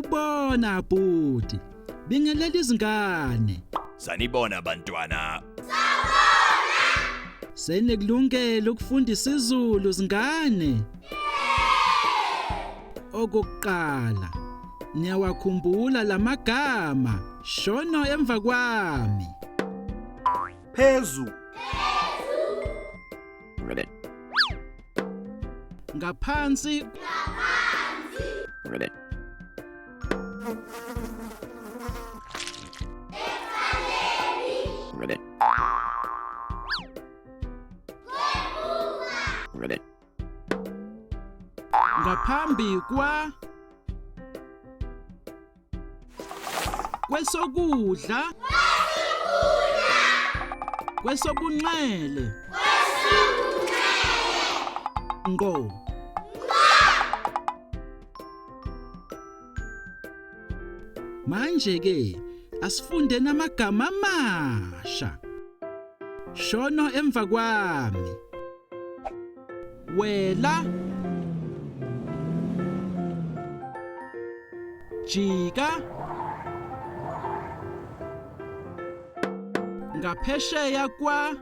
Sanibona Abuti. Bingelela izingane. Sanibona bantwana. Senekulungela ukufundisa isiZulu zingane. Okokuqala, niyawakhumbula lamagama. Shono emva kwami. Phezu. Ngaphansi. Ngaphambi kwa. Kwesokudla. Kwesobunxele. Ngo. Manje ke asifunde namagama amasha. Shono emva kwami. Wela. Jika. Ngaphesheya kwa.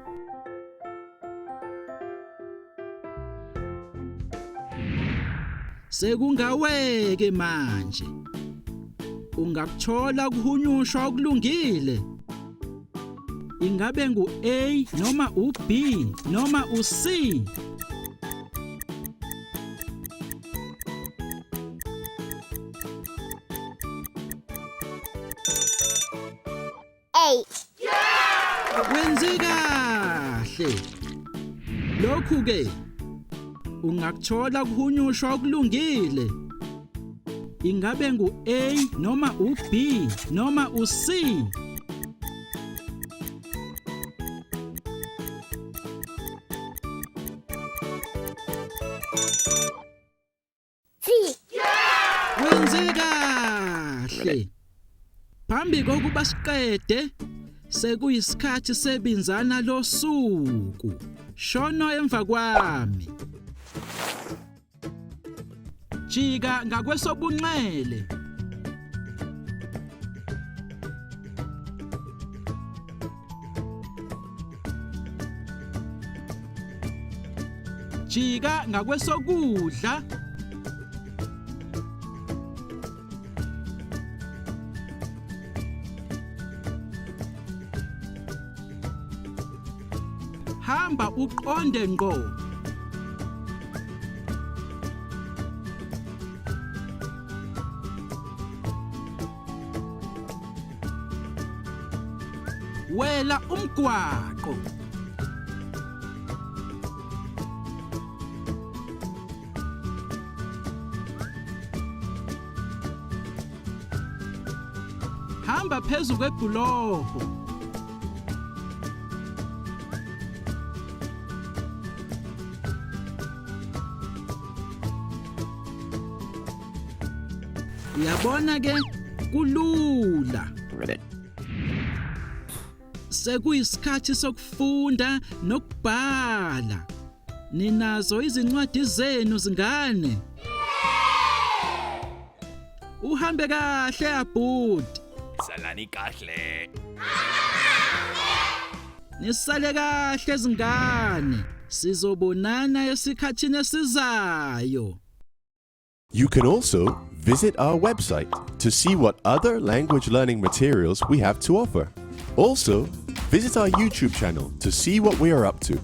Sekungaweke manje. Ungakuthola kuhunyushwa okulungile. Ingabe ngu A noma u B noma u C. Wenze kahle. Lokhu ke ungakuthola kuhunyushwa okulungile. Ingabe ngu A noma u B noma u C. Wenze kahle. Phambi kokuba siqede sekuyisikhathi sebinzana losuku. Shono emva kwami. Jika ngakwesobunxele. Jika ngakwesokudla. Hamba uqonde ngqo. Wela umgwaqo. Hamba phezu kwebhuloho. Uyabona ke kulula. Sekuyisikhathi sokufunda nokubhala. Ninazo izincwadi zenu zingane? Uhambe kahle Abuti. Salani kahle. Nisale kahle zingane. Sizobonana esikhathini esizayo. You can also visit our website to see what other language learning materials we have to offer. Also, visit our YouTube channel to see what we are up to.